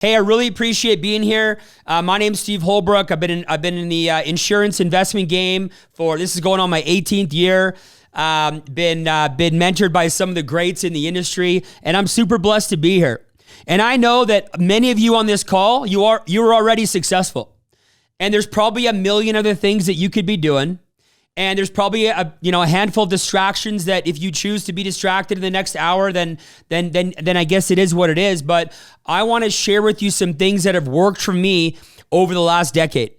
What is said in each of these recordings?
Hey, I really appreciate being here. My name's Steve Holbrook. I've been in the insurance investment game this is going on my 18th year. Been mentored by some of the greats in the industry, and I'm super blessed to be here. And I know that many of you on this call, you're already successful, and there's probably a million other things that you could be doing. And there's probably a handful of distractions that if you choose to be distracted in the next hour, then I guess it is what it is. But I want to share with you some things that have worked for me over the last decade.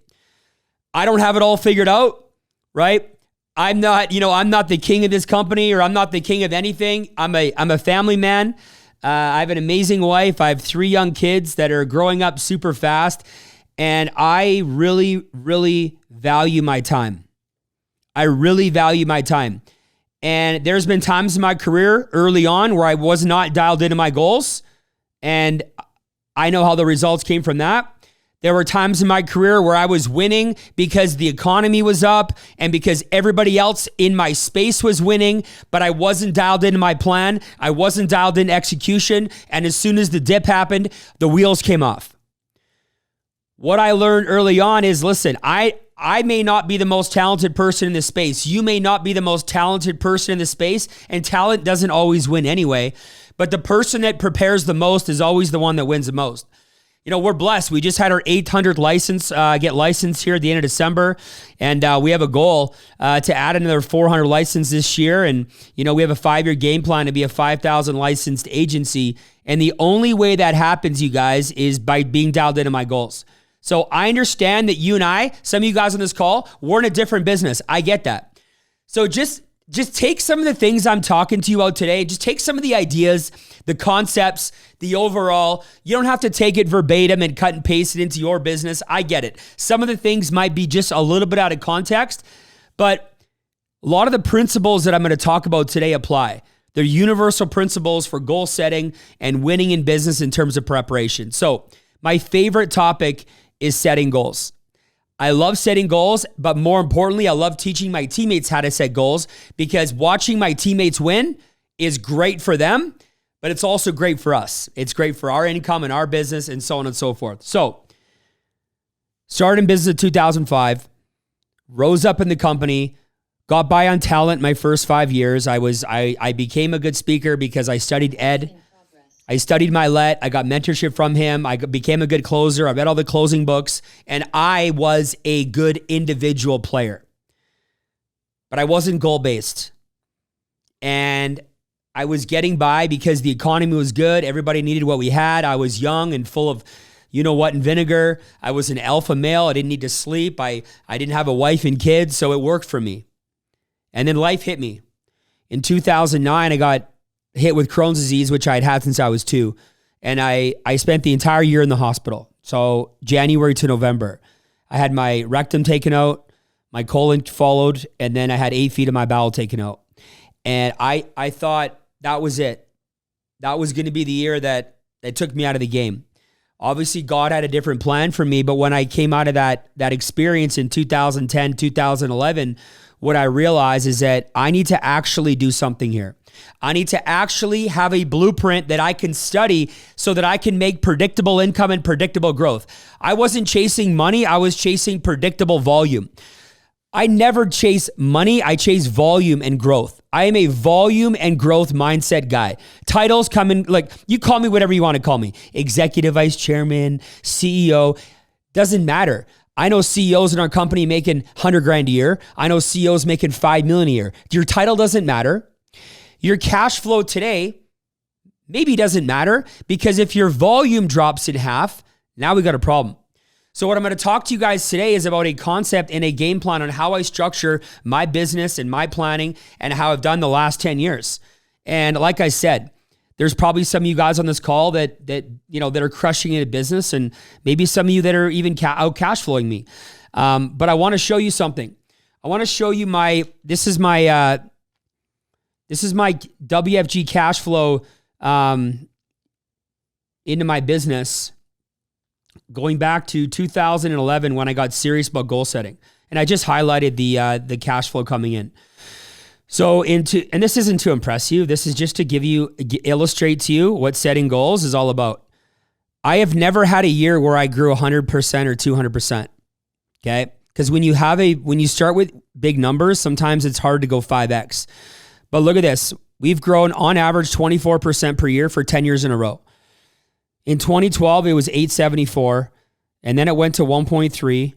I don't have it all figured out, right? I'm not the king of this company, or I'm not the king of anything. I'm a family man. I have an amazing wife. I have 3 young kids that are growing up super fast, and I really, really value my time. I really value my time. And there's been times in my career early on where I was not dialed into my goals, and I know how the results came from that. There were times in my career where I was winning because the economy was up and because everybody else in my space was winning, but I wasn't dialed into my plan. I wasn't dialed into execution. And as soon as the dip happened, the wheels came off. What I learned early on is, listen, I may not be the most talented person in this space. You may not be the most talented person in this space, and talent doesn't always win anyway. But the person that prepares the most is always the one that wins the most. We're blessed. We just had our 800th license, get licensed here at the end of December. And we have a goal to add another 400 licenses this year. And, we have a 5-year game plan to be a 5,000 licensed agency. And the only way that happens, you guys, is by being dialed into my goals. So I understand that you and I, some of you guys on this call, we're in a different business. I get that. So just take some of the things I'm talking to you about today. Just take some of the ideas, the concepts, the overall. You don't have to take it verbatim and cut and paste it into your business. I get it. Some of the things might be just a little bit out of context, but a lot of the principles that I'm going to talk about today apply. They're universal principles for goal setting and winning in business in terms of preparation. So my favorite topic is setting goals. I love setting goals, but more importantly, I love teaching my teammates how to set goals, because watching my teammates win is great for them, but it's also great for us. It's great for our income and our business and so on and so forth. So, started in business in 2005, rose up in the company, got by on talent my first 5 years. I became a good speaker because I studied Ed. I studied Milet. I got mentorship from him. I became a good closer. I read all the closing books, and I was a good individual player. But I wasn't goal-based. And I was getting by because the economy was good. Everybody needed what we had. I was young and full of you-know-what and vinegar. I was an alpha male. I didn't need to sleep. I didn't have a wife and kids, so it worked for me. And then life hit me. In 2009, I got hit with Crohn's disease, which I had had since I was 2. And I spent the entire year in the hospital. So January to November, I had my rectum taken out, my colon followed, and then I had 8 feet of my bowel taken out. And I thought that was it. That was going to be the year that took me out of the game. Obviously, God had a different plan for me, but when I came out of that experience in 2010, 2011, what I realized is that I need to actually do something here. I need to actually have a blueprint that I can study so that I can make predictable income and predictable growth. I wasn't chasing money. I was chasing predictable volume. I never chase money. I chase volume and growth. I am a volume and growth mindset guy. Titles come in, like, you call me whatever you want to call me. Executive vice chairman, CEO, doesn't matter. I know CEOs in our company making $100,000 a year. I know CEOs making $5 million a year. Your title doesn't matter. Your cash flow today maybe doesn't matter, because if your volume drops in half, now we got a problem. So what I'm going to talk to you guys today is about a concept and a game plan on how I structure my business and my planning and how I've done the last 10 years. And like I said, there's probably some of you guys on this call that are crushing it in business, and maybe some of you that are even out cash flowing me. But I want to show you something. I want to show you this is my WFG cash flow into my business going back to 2011 when I got serious about goal setting. And I just highlighted the cash flow coming in. So and this isn't to impress you. This is just to illustrate to you what setting goals is all about. I have never had a year where I grew 100% or 200%. Okay? Because when you start with big numbers, sometimes it's hard to go 5x. But look at this. We've grown on average 24% per year for 10 years in a row. In 2012, it was 874, and then it went to 1.3,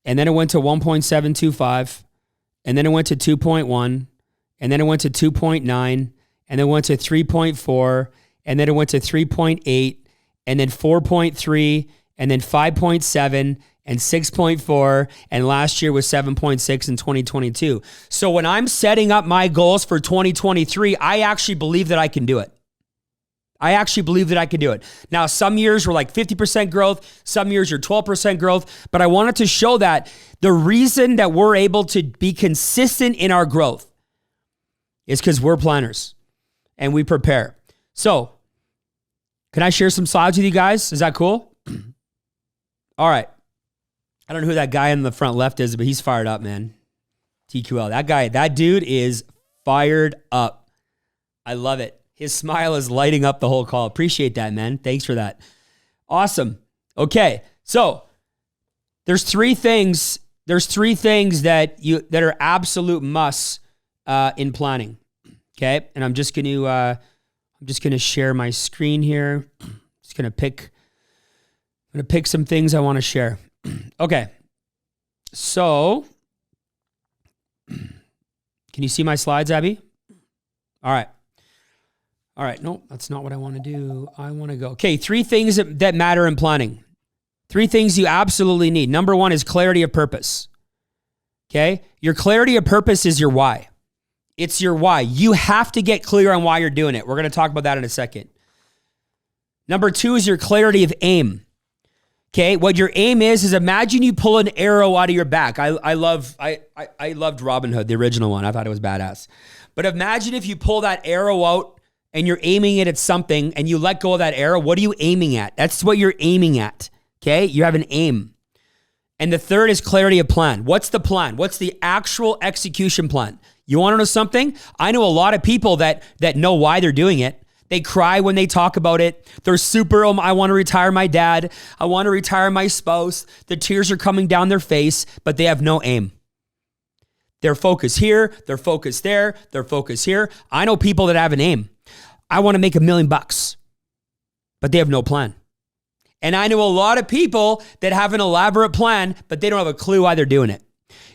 and then it went to 1.725, and then it went to 2.1, and then it went to 2.9, and then it went to 3.4, and then it went to 3.8, and then 4.3, and then 5.7, and 6.4, and last year was 7.6 in 2022. So when I'm setting up my goals for 2023, I actually believe that I can do it. Now, some years were like 50% growth. Some years are 12% growth. But I wanted to show that the reason that we're able to be consistent in our growth is because we're planners and we prepare. So can I share some slides with you guys? Is that cool? All right. I don't know who that guy in the front left is, but he's fired up, man. TQL. That dude is fired up. I love it. His smile is lighting up the whole call. Appreciate that, man. Thanks for that. Awesome. Okay. So there's three things that are absolute musts in planning. Okay. And I'm just going to share my screen here. Just going to pick some things I want to share. Okay. So can you see my slides, Abby? All right. No, that's not what I want to do. I want to go. Okay, 3 things that matter in planning. 3 things you absolutely need. Number 1 is clarity of purpose. Okay? Your clarity of purpose is your why. It's your why. You have to get clear on why you're doing it. We're going to talk about that in a second. Number 2 is your clarity of aim. Okay? What your aim is imagine you pull an arrow out of your back. I loved Robin Hood, the original one. I thought it was badass. But imagine if you pull that arrow out and you're aiming it at something and you let go of that arrow. What are you aiming at? That's what you're aiming at. Okay? You have an aim. And the third is clarity of plan. What's the plan? What's the actual execution plan? You want to know something? I know a lot of people that know why they're doing it. They cry when they talk about it. They're super, I want to retire my dad. I want to retire my spouse. The tears are coming down their face, but they have no aim. They're focused here. They're focused there. They're focused here. I know people that have an aim. I want to make $1 million, but they have no plan. And I know a lot of people that have an elaborate plan, but they don't have a clue why they're doing it.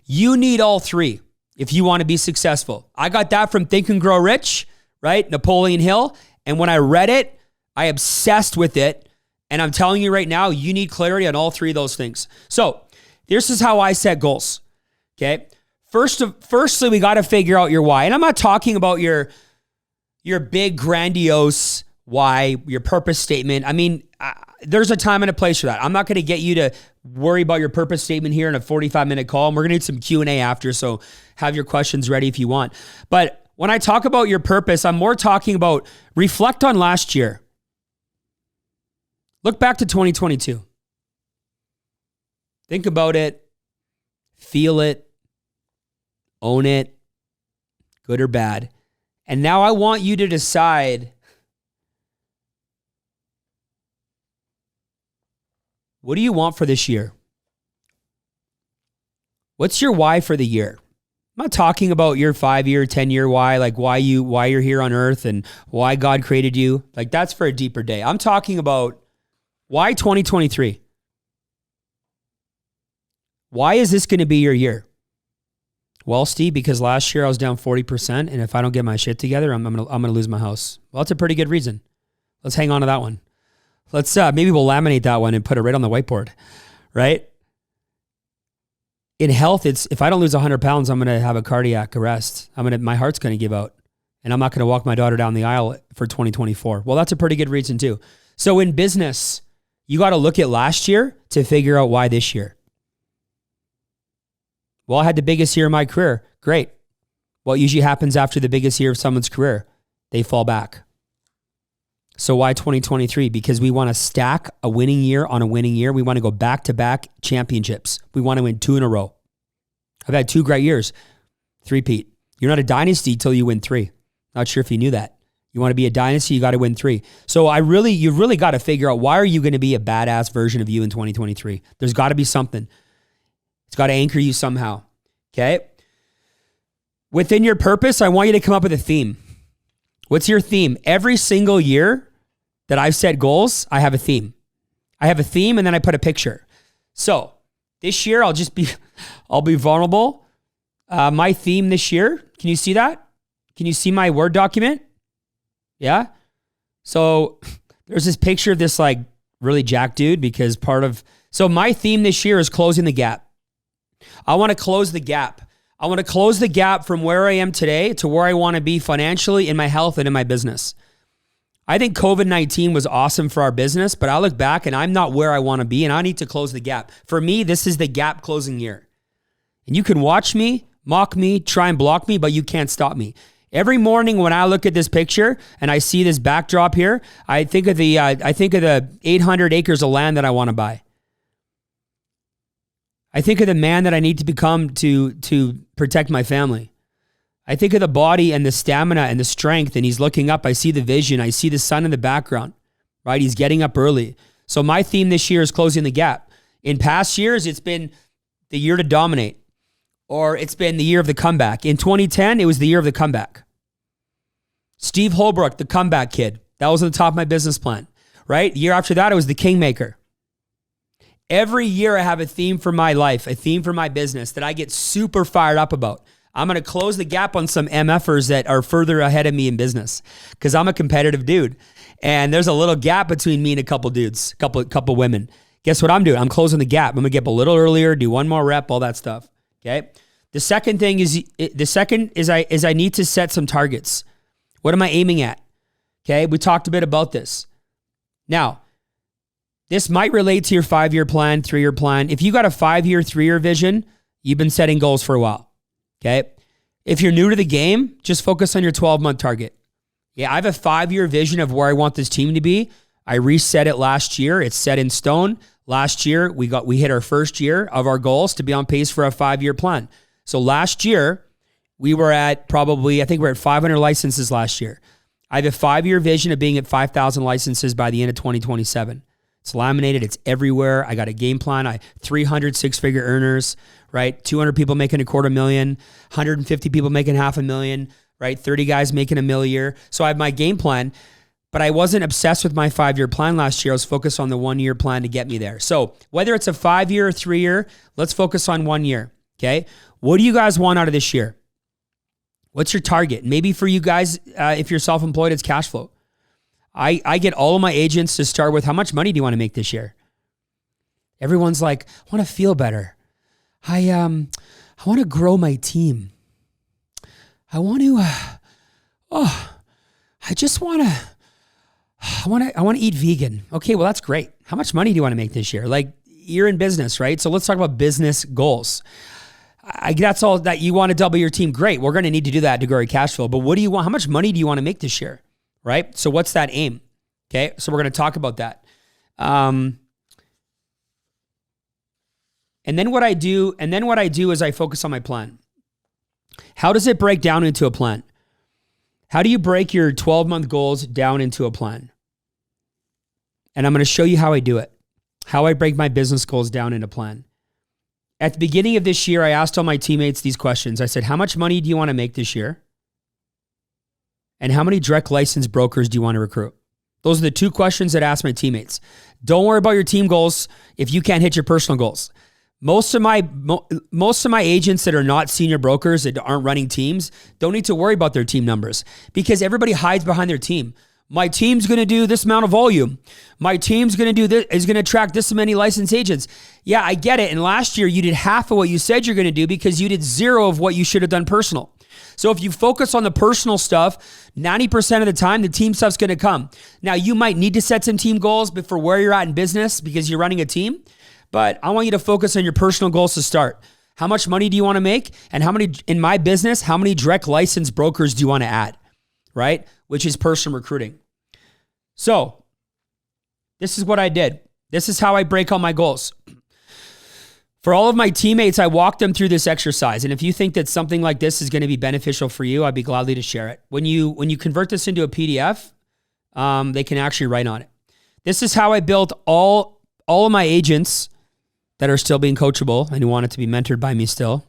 You need all 3 if you want to be successful. I got that from Think and Grow Rich, right? Napoleon Hill. And when I read it, I obsessed with it. And I'm telling you right now, you need clarity on all 3 of those things. So this is how I set goals. Okay. Firstly, we got to figure out your why. And I'm not talking about your big grandiose why, your purpose statement. I mean, there's a time and a place for that. I'm not going to get you to worry about your purpose statement here in a 45-minute call. And we're going to need some Q&A after, so have your questions ready if you want. But when I talk about your purpose, I'm more talking about reflect on last year. Look back to 2022. Think about it, feel it, own it, good or bad. And now I want you to decide, what do you want for this year? What's your why for the year? I'm not talking about your 5-year, 10-year why, like why you're here on earth and why God created you. Like that's for a deeper day. I'm talking about why 2023? Why is this going to be your year? Well, Steve, because last year I was down 40%, and if I don't get my shit together, I'm gonna lose my house. Well, that's a pretty good reason. Let's hang on to that one. Let's maybe we'll laminate that one and put it right on the whiteboard, right? In health, it's if I don't lose 100 pounds, I'm gonna have a cardiac arrest. My heart's gonna give out, and I'm not gonna walk my daughter down the aisle for 2024. Well, that's a pretty good reason too. So in business, you got to look at last year to figure out why this year. Well, I had the biggest year of my career. Great. What usually happens after the biggest year of someone's career? They fall back. So why 2023? Because we want to stack a winning year on a winning year. We want to go back-to-back championships. We want to win 2 in a row. I've had 2 great years. 3-peat. You're not a dynasty till you win 3. Not sure if you knew that. You want to be a dynasty, you got to win 3. So you've really got to figure out, why are you going to be a badass version of you in 2023? There's got to be something. It's got to anchor you somehow. Okay? Within your purpose, I want you to come up with a theme. What's your theme? Every single year that I've set goals, I have a theme. I have a theme and then I put a picture. So this year, I'll be vulnerable. My theme this year, can you see that? Can you see my Word document? Yeah. So there's this picture of this like really jacked dude so my theme this year is closing the gap. I want to close the gap. I want to close the gap from where I am today to where I want to be financially, in my health, and in my business. I think COVID-19 was awesome for our business, but I look back and I'm not where I want to be, and I need to close the gap. For me, this is the gap closing year. And you can watch me, mock me, try and block me, but you can't stop me. Every morning when I look at this picture and I see this backdrop here, I think of the 800 acres of land that I want to buy. I think of the man that I need to become to protect my family. I think of the body and the stamina and the strength, and he's looking up. I see the vision. I see the sun in the background, right? He's getting up early. So my theme this year is closing the gap. In past years, it's been the year to dominate, or it's been the year of the comeback. In 2010, it was the year of the comeback. Steve Holbrook, the comeback kid. That was on the top of my business plan, right? The year after that, it was the kingmaker. Every year I have a theme for my life, a theme for my business that I get super fired up about. I'm going to close the gap on some MFers that are further ahead of me in business because I'm a competitive dude. And there's a little gap between me and a couple dudes, couple women. Guess what I'm doing? I'm closing the gap. I'm going to get up a little earlier, do one more rep, all that stuff. Okay. The second is I need to set some targets. What am I aiming at? Okay. We talked a bit about this. Now, this might relate to your 5-year plan, 3-year plan. If you got a 5-year, 3-year vision, you've been setting goals for a while. Okay. If you're new to the game, just focus on your 12-month target. Yeah, I have a 5-year vision of where I want this team to be. I reset it last year. It's set in stone. Last year, we hit our first year of our goals to be on pace for a 5-year plan. So last year, we were at I think we're at 500 licenses last year. I have a 5-year vision of being at 5,000 licenses by the end of 2027. It's laminated. It's everywhere. I got a game plan. 300 6-figure earners, right? 200 people making $250,000, 150 people making $500,000, right? 30 guys making $1 million a year. So I have my game plan, but I wasn't obsessed with my 5-year plan last year. I was focused on the 1-year plan to get me there. So whether it's a 5-year or 3-year, let's focus on 1 year. Okay. What do you guys want out of this year? What's your target? Maybe for you guys, if you're self-employed, it's cash flow. I get all of my agents to start with, how much money do you want to make this year? Everyone's like, I want to feel better. I want to grow my team. I want to, I want to eat vegan. Okay, well, that's great. How much money do you want to make this year? Like, you're in business, right? So let's talk about business goals. That's all that you want to double your team. Great. We're going to need to do that to grow your cash flow. But what do you want? How much money do you want to make this year? Right? So what's that aim? Okay. So we're going to talk about that. And then what I do is I focus on my plan. How does it break down into a plan? How do you break your 12-month goals down into a plan? And I'm going to show you how I do it. How I break my business goals down into a plan. At the beginning of this year, I asked all my teammates these questions. I said, how much money do you want to make this year? And how many direct license brokers do you want to recruit? Those are the 2 questions that I asked my teammates. Don't worry about your team goals if you can't hit your personal goals. Most of my agents that are not senior brokers, that aren't running teams, don't need to worry about their team numbers because everybody hides behind their team. My team's going to do this amount of volume. My team's going to do this, is going to attract this many licensed agents. Yeah, I get it. And last year you did half of what you said you're going to do because you did 0 of what you should have done personal. So if you focus on the personal stuff, 90% of the time, the team stuff's going to come. Now, you might need to set some team goals for where you're at in business because you're running a team, but I want you to focus on your personal goals to start. How much money do you want to make? And in my business, how many direct license brokers do you want to add, right? Which is personal recruiting. So this is what I did. This is how I break all my goals. For all of my teammates, I walk them through this exercise. And if you think that something like this is going to be beneficial for you, I'd be gladly to share it. When you convert this into a PDF, they can actually write on it. This is how I built all of my agents that are still being coachable and who want it to be mentored by me still.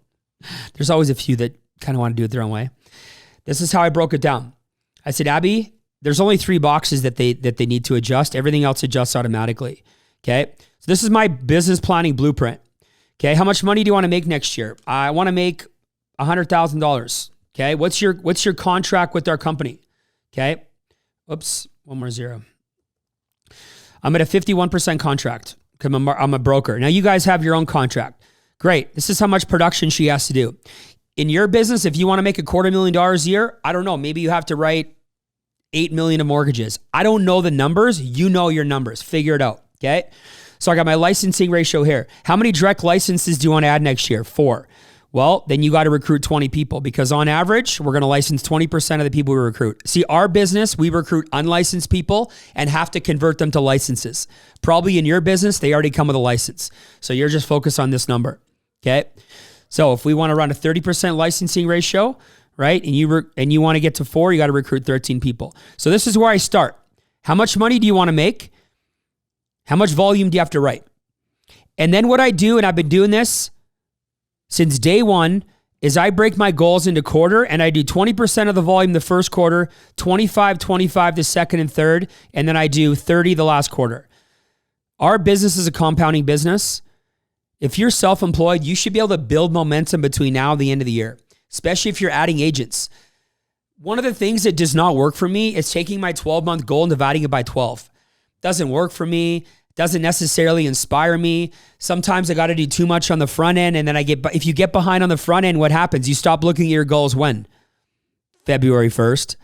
There's always a few that kind of want to do it their own way. This is how I broke it down. I said, Abby, there's only 3 boxes that they need to adjust. Everything else adjusts automatically. Okay. So this is my business planning blueprint. Okay. How much money do you want to make next year? I want to make $100,000. Okay. What's your contract with our company? Okay. Oops. One more zero. I'm at a 51% contract. I'm a broker. Now you guys have your own contract. Great. This is how much production she has to do. In your business, if you want to make $250,000 a year, I don't know, maybe you have to write 8 million of mortgages. I don't know the numbers. You know your numbers. Figure it out. Okay. So I got my licensing ratio here. How many direct licenses do you want to add next year? 4. Well, then you got to recruit 20 people because on average, we're going to license 20% of the people we recruit. See, our business, we recruit unlicensed people and have to convert them to licenses. Probably in your business, they already come with a license. So you're just focused on this number. Okay. So if we want to run a 30% licensing ratio, right? And you want to get to 4, you got to recruit 13 people. So this is where I start. How much money do you want to make? How much volume do you have to write? And then what I do, and I've been doing this since day one, is I break my goals into quarter and I do 20% of the volume the first quarter, 25 the second and third, and then I do 30 the last quarter. Our business is a compounding business. If you're self-employed, you should be able to build momentum between now and the end of the year, especially if you're adding agents. One of the things that does not work for me is taking my 12-month goal and dividing it by 12. Doesn't work for me. Doesn't necessarily inspire me. Sometimes I got to do too much on the front end. And then if you get behind on the front end, what happens? You stop looking at your goals when? February 1st.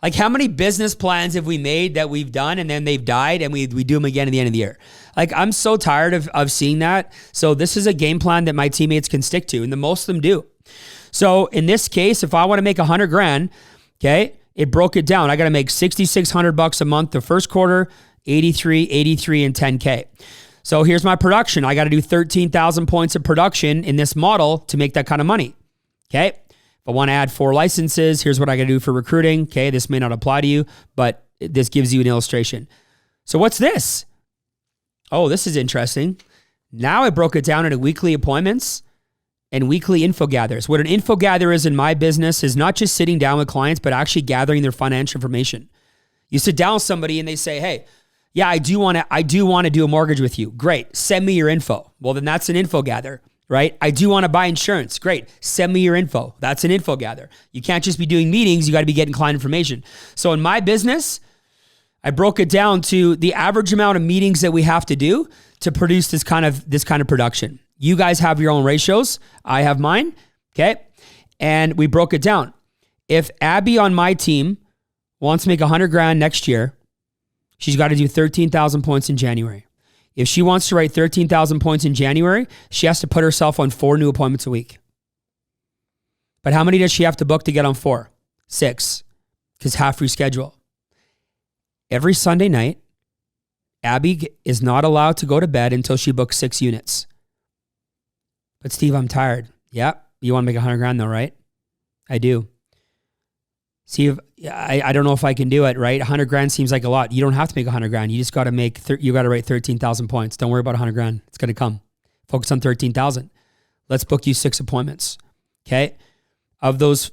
Like how many business plans have we made that we've done and then they've died and we do them again at the end of the year? Like I'm so tired of seeing that. So this is a game plan that my teammates can stick to and the most of them do. So in this case, if I want to make $100,000, okay, it broke it down. I got to make $6,600 a month the first quarter, 83, and 10K. So here's my production. I got to do 13,000 points of production in this model to make that kind of money. Okay. If I want to add 4 licenses, here's what I got to do for recruiting. Okay. This may not apply to you, but this gives you an illustration. So what's this? Oh, this is interesting. Now I broke it down into weekly appointments and weekly info gathers. What an info gather is in my business is not just sitting down with clients, but actually gathering their financial information. You sit down with somebody and they say, hey, yeah, I do want to do a mortgage with you. Great. Send me your info. Well, then that's an info gather, right? I do want to buy insurance. Great. Send me your info. That's an info gather. You can't just be doing meetings. You got to be getting client information. So in my business, I broke it down to the average amount of meetings that we have to do to produce this kind of production. You guys have your own ratios. I have mine. Okay. And we broke it down. If Abby on my team wants to make $100,000 next year, she's got to do 13,000 points in January. If she wants to write 13,000 points in January, she has to put herself on 4 new appointments a week. But how many does she have to book to get on 4? 6, because half reschedule. Every Sunday night, Abby is not allowed to go to bed until she books 6 units. But Steve, I'm tired. Yeah, you want to make $100,000 though, right? I do. See, I don't know if I can do it, right? $100,000 seems like a lot. You don't have to make $100,000. You just got to you got to write 13,000 points. Don't worry about $100,000. It's going to come. Focus on 13,000. Let's book you 6 appointments. Okay. Of those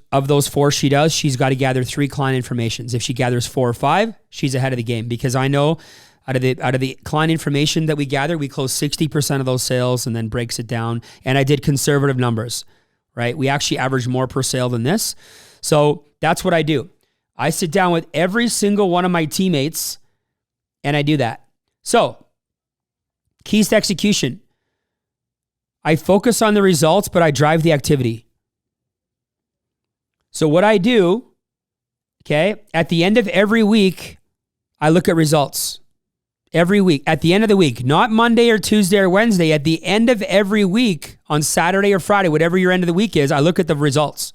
4 she does, she's got to gather 3 client informations. If she gathers 4 or 5, she's ahead of the game because I know out of the client information that we gather, we close 60% of those sales and then breaks it down. And I did conservative numbers, right? We actually average more per sale than this. So that's what I do. I sit down with every single one of my teammates and I do that. So keys to execution. I focus on the results, but I drive the activity. So what I do, okay, at the end of every week, I look at results. Every week, at the end of the week, not Monday or Tuesday or Wednesday, at the end of every week on Saturday or Friday, whatever your end of the week is, I look at the results.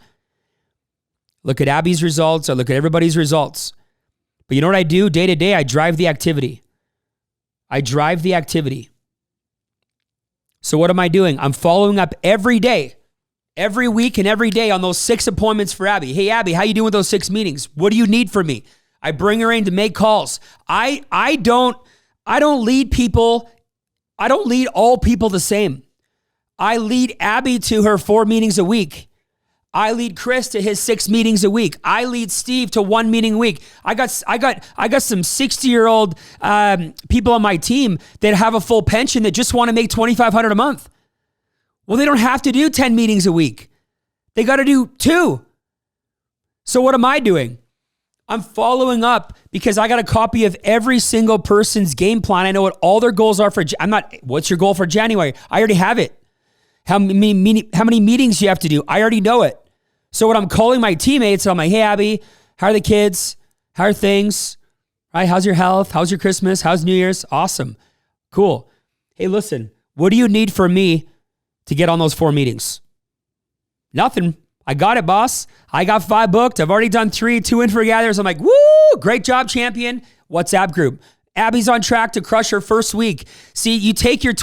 Look at Abby's results. I look at everybody's results. But you know what I do day to day? I drive the activity. So what am I doing? I'm following up every day, every week and every day on those 6 appointments for Abby. Hey, Abby, how you doing with those 6 meetings? What do you need from me? I bring her in to make calls. I don't lead people. I don't lead all people the same. I lead Abby to her 4 meetings a week. I lead Chris to his 6 meetings a week. I lead Steve to 1 meeting a week. I got some 60-year-old people on my team that have a full pension that just want to make $2,500 a month. Well, they don't have to do 10 meetings a week. They got to do 2. So what am I doing? I'm following up because I got a copy of every single person's game plan. I know what all their goals are for. What's your goal for January? I already have it. How many meetings you have to do? I already know it. So when I'm calling my teammates, I'm like, hey, Abby, how are the kids? How are things? Right? How's your health? How's your Christmas? How's New Year's? Awesome. Cool. Hey, listen, what do you need from me to get on those 4 meetings? Nothing. I got it, boss. I got 5 booked. I've already done 3, 2 info gathers. I'm like, woo, great job, champion. WhatsApp group. Abby's on track to crush her first week. See, you take your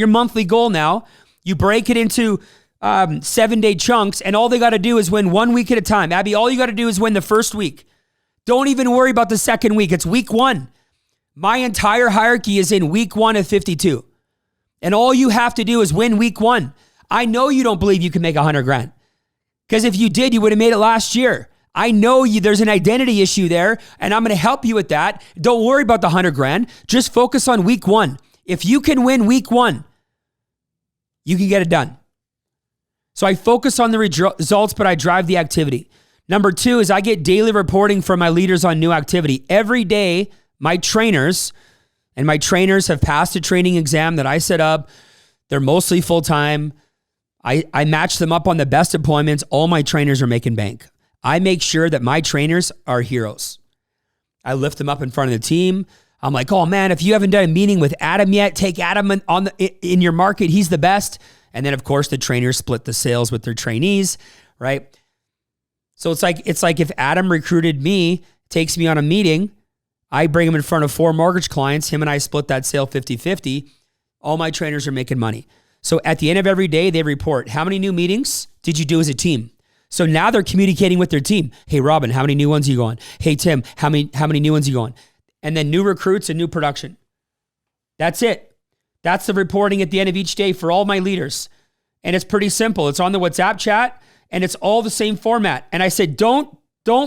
monthly goal now, you break it into 7-day chunks, and all they got to do is win 1 week at a time. Abby, all you got to do is win the first week. Don't even worry about the second week. It's week 1. My entire hierarchy is in week 1 of 52. And all you have to do is win week 1. I know you don't believe you can make $100,000. Because if you did, you would have made it last year. I know there's an identity issue there, and I'm going to help you with that. Don't worry about the $100,000. Just focus on week 1. If you can win week 1, you can get it done. So I focus on the results, but I drive the activity. Number 2 is I get daily reporting from my leaders on new activity. Every day, my trainers have passed a training exam that I set up. They're mostly full-time. I match them up on the best appointments. All my trainers are making bank. I make sure that my trainers are heroes. I lift them up in front of the team. I'm like, oh man, if you haven't done a meeting with Adam yet, take Adam in your market. He's the best. And then of course the trainers split the sales with their trainees, right? So it's like if Adam recruited me, takes me on a meeting, I bring him in front of 4 mortgage clients, him and I split that sale 50-50. All my trainers are making money. So at the end of every day, they report, how many new meetings did you do as a team? So now they're communicating with their team. Hey, Robin, how many new ones are you going? Hey, Tim, how many new ones are you going? And then new recruits and new production. That's it. That's the reporting at the end of each day for all my leaders. And it's pretty simple. It's on the WhatsApp chat and it's all the same format. And I said, don't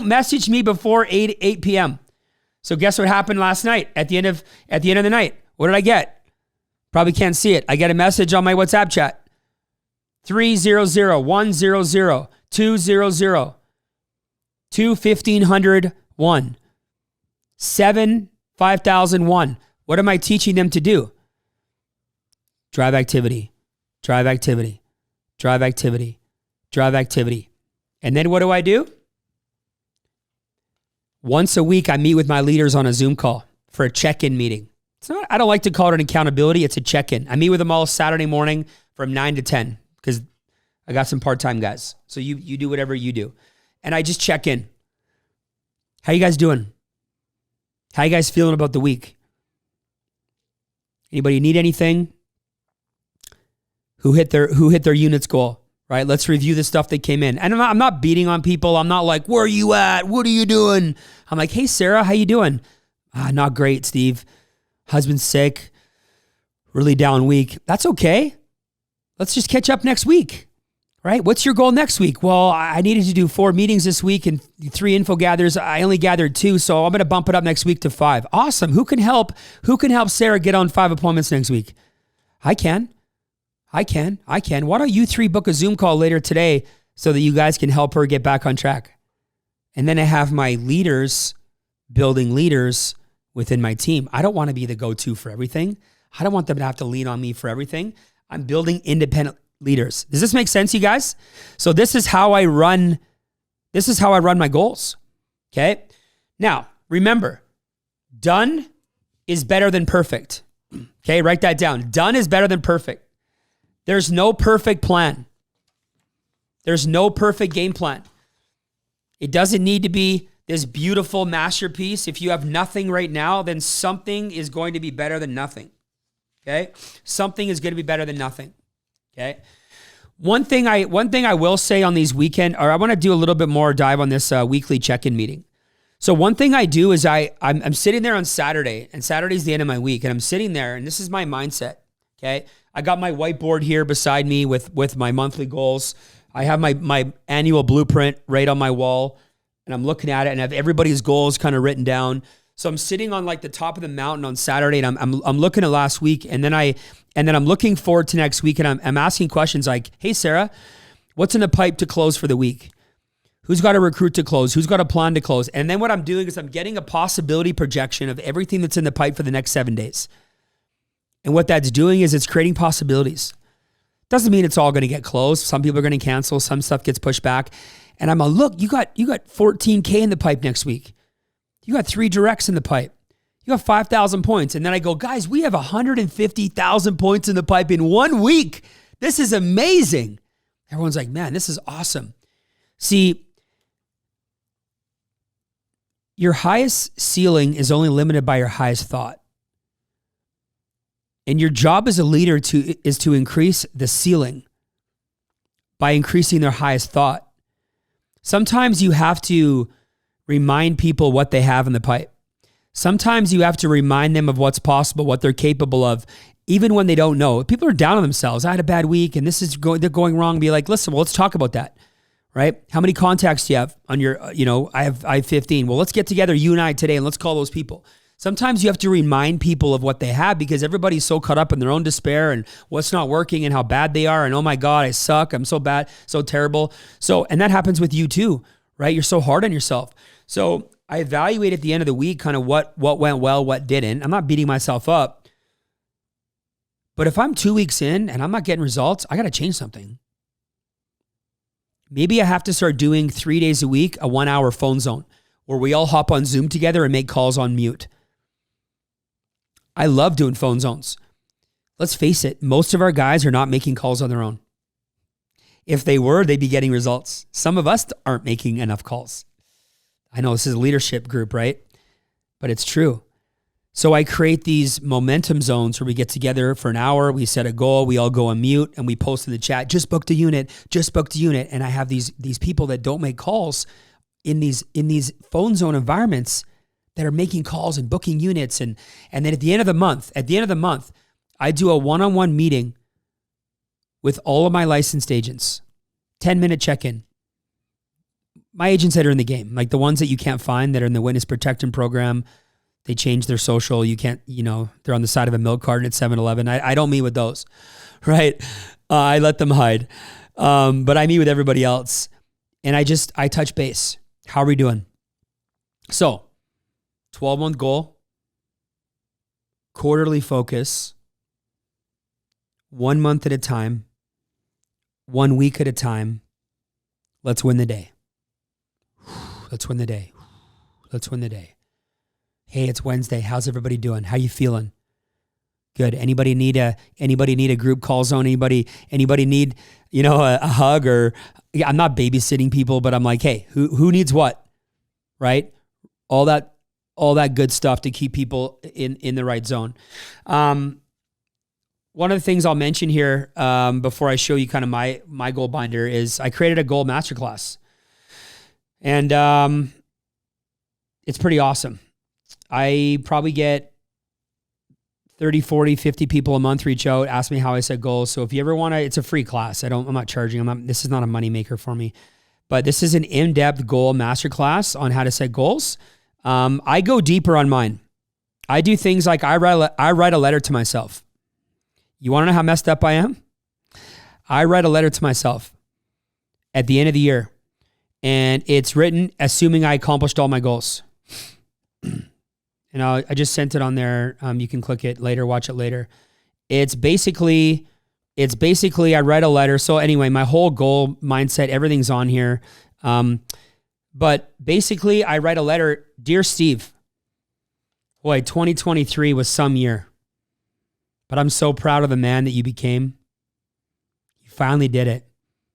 message me before 8 p.m. So guess what happened last night at the end of the night? What did I get? Probably can't see it. I get a message on my WhatsApp chat. 300 100 200 21500 1 7 5001. What am I teaching them to do? Drive activity, drive activity, drive activity, drive activity. And then what do? Once a week, I meet with my leaders on a Zoom call for a check-in meeting. I don't like to call it an accountability. It's a check-in. I meet with them all Saturday morning from 9 to 10 because I got some part-time guys. So you do whatever you do. And I just check in. How you guys doing? How you guys feeling about the week? Anybody need anything? Who hit their units goal, right? Let's review the stuff that came in. And I'm not beating on people. I'm not like, where are you at? What are you doing? I'm like, hey, Sarah, how you doing? Not great, Steve. Husband's sick. Really down week. That's okay. Let's just catch up next week, right? What's your goal next week? Well, I needed to do 4 meetings this week and 3 info gathers. I only gathered 2, so I'm going to bump it up next week to 5. Awesome. Who can help Sarah get on 5 appointments next week? I can. Why don't you 3 book a Zoom call later today so that you guys can help her get back on track? And then I have my leaders building leaders within my team. I don't want to be the go-to for everything. I don't want them to have to lean on me for everything. I'm building independent leaders. Does this make sense, you guys? So this is how I run my goals. Okay? Now, remember, done is better than perfect. Okay, write that down. Done is better than perfect. There's no perfect plan. There's no perfect game plan. It doesn't need to be this beautiful masterpiece. If you have nothing right now, then something is going to be better than nothing. Okay. Something is going to be better than nothing. Okay. One thing I will say on these weekend, or I want to do a little bit more dive on this weekly check-in meeting. So one thing I do is I'm sitting there on Saturday, and Saturday's the end of my week, and I'm sitting there, and this is my mindset. Okay. I got my whiteboard here beside me with my monthly goals. I have my annual blueprint right on my wall, and I'm looking at it, and I have everybody's goals kind of written down. So I'm sitting on like the top of the mountain on Saturday, and I'm looking at last week, and then I'm looking forward to next week, and I'm asking questions like, "Hey Sarah, what's in the pipe to close for the week? Who's got a recruit to close? Who's got a plan to close?" And then what I'm doing is I'm getting a possibility projection of everything that's in the pipe for the next 7 days. And what that's doing is it's creating possibilities. Doesn't mean it's all going to get closed. Some people are going to cancel. Some stuff gets pushed back. And I'm like, look, you got $14K in the pipe next week. You got 3 directs in the pipe. You got 5,000 points. And then I go, guys, we have 150,000 points in the pipe in 1 week. This is amazing. Everyone's like, man, this is awesome. See, your highest ceiling is only limited by your highest thought. And your job as a leader is to increase the ceiling by increasing their highest thought. Sometimes you have to remind people what they have in the pipe. Sometimes you have to remind them of what's possible, what they're capable of, even when they don't know. People are down on themselves. I had a bad week and they're going wrong. Be like, listen, well, let's talk about that, right? How many contacts do you have on your, I have 15. Well, let's get together, you and I today, and let's call those people. Sometimes you have to remind people of what they have because everybody's so caught up in their own despair and what's not working and how bad they are. And oh my God, I suck. I'm so bad, so terrible. So, and that happens with you too, right? You're so hard on yourself. So I evaluate at the end of the week kind of what went well, what didn't. I'm not beating myself up. But if I'm 2 weeks in and I'm not getting results, I got to change something. Maybe I have to start doing 3 days a week, a 1 hour phone zone where we all hop on Zoom together and make calls on mute. I love doing phone zones. Let's face it, most of our guys are not making calls on their own. If they were, they'd be getting results. Some of us aren't making enough calls. I know this is a leadership group, right? But it's true. So I create these momentum zones where we get together for an hour, we set a goal, we all go on mute, and we post in the chat, just booked a unit. And I have these people that don't make calls in these phone zone environments that are making calls and booking units. And then at the end of the month, I do a one-on-one meeting with all of my licensed agents, 10-minute check-in. My agents that are in the game, like the ones that you can't find that are in the witness protection program, they change their social. You can't, they're on the side of a milk carton at 7-Eleven. I don't meet with those, right? I let them hide. But I meet with everybody else. And I touch base. How are we doing? So 12-month goal, quarterly focus, 1 month at a time, 1 week at a time. Let's win the day. Let's win the day. Let's win the day. Hey, it's Wednesday. How's everybody doing? How you feeling? Good. Anybody need a group call zone? Anybody need, a hug or I'm not babysitting people, but I'm like, hey, who needs what? Right? All that good stuff to keep people in the right zone. One of the things I'll mention here before I show you kind of my goal binder is I created a goal masterclass. And it's pretty awesome. I probably get 30, 40, 50 people a month reach out, ask me how I set goals. So if you ever want to, it's a free class. I'm not charging. This is not a moneymaker for me, but this is an in-depth goal masterclass on how to set goals. I go deeper on mine. I do things like I write a letter to myself. You want to know how messed up I am? I write a letter to myself at the end of the year. And it's written assuming I accomplished all my goals. And I just sent it on there. You can click it later, watch it later. It's basically I write a letter. So anyway, my whole goal mindset, everything's on here. But basically I write a letter, Dear Steve, boy, 2023 was some year, but I'm so proud of the man that you became. You finally did it.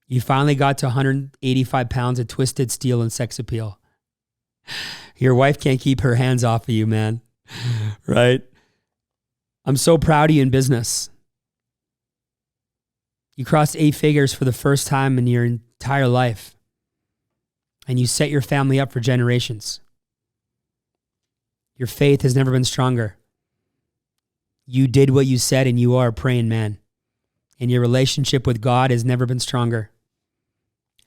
You finally got to 185 pounds of twisted steel and sex appeal. Your wife can't keep her hands off of you, man. Right? I'm so proud of you in business. You crossed 8 figures for the first time in your entire life. And you set your family up for generations. Your faith has never been stronger. You did what you said, and you are a praying man. And your relationship with God has never been stronger.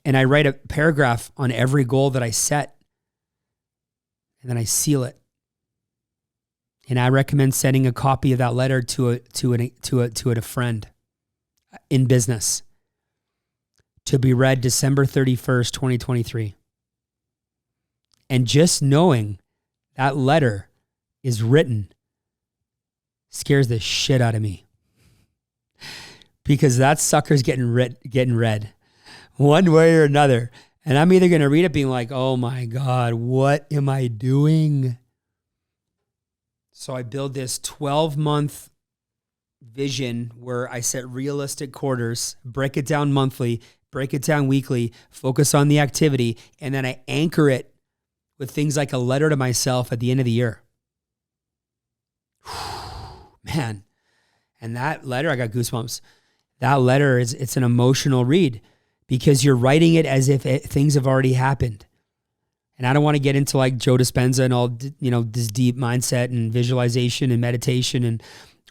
And I write a paragraph on every goal that I set. And then I seal it. And I recommend sending a copy of that letter to a friend in business to be read December 31st, 2023. And just knowing that letter is written scares the shit out of me. Because that sucker's getting read one way or another. And I'm either going to read it being like, oh my God, what am I doing? So I build this 12-month vision where I set realistic quarters, break it down monthly, break it down weekly, focus on the activity, and then I anchor it with things like a letter to myself at the end of the year. Man. And that letter, I got goosebumps. That letter it's an emotional read because you're writing it as if things have already happened. And I don't want to get into like Joe Dispenza and all, this deep mindset and visualization and meditation and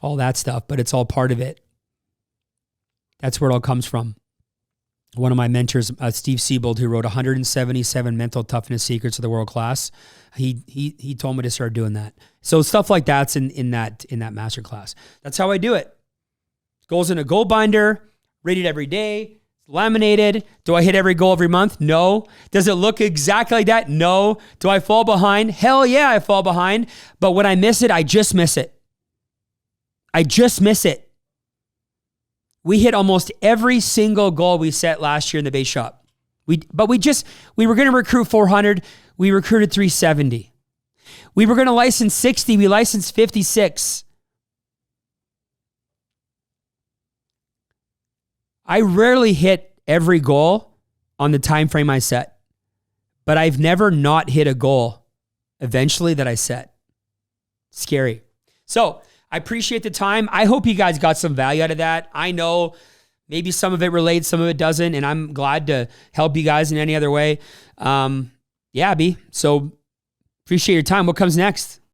all that stuff, but it's all part of it. That's where it all comes from. One of my mentors, Steve Siebold, who wrote 177 mental toughness secrets of the world class, he told me to start doing that. So stuff like that's in that masterclass. That's how I do it. Goes in a goal binder, read it every day, laminated. Do I hit every goal every month? No. Does it look exactly like that? No. Do I fall behind? Hell yeah, I fall behind. But when I miss it, I just miss it. I just miss it. We hit almost every single goal we set last year in the base shop. We were going to recruit 400. We recruited 370. We were going to license 60. We licensed 56. I rarely hit every goal on the time frame I set, but I've never not hit a goal eventually that I set. Scary. So I appreciate the time. I hope you guys got some value out of that. I know maybe some of it relates, some of it doesn't, and I'm glad to help you guys in any other way. So appreciate your time. What comes next?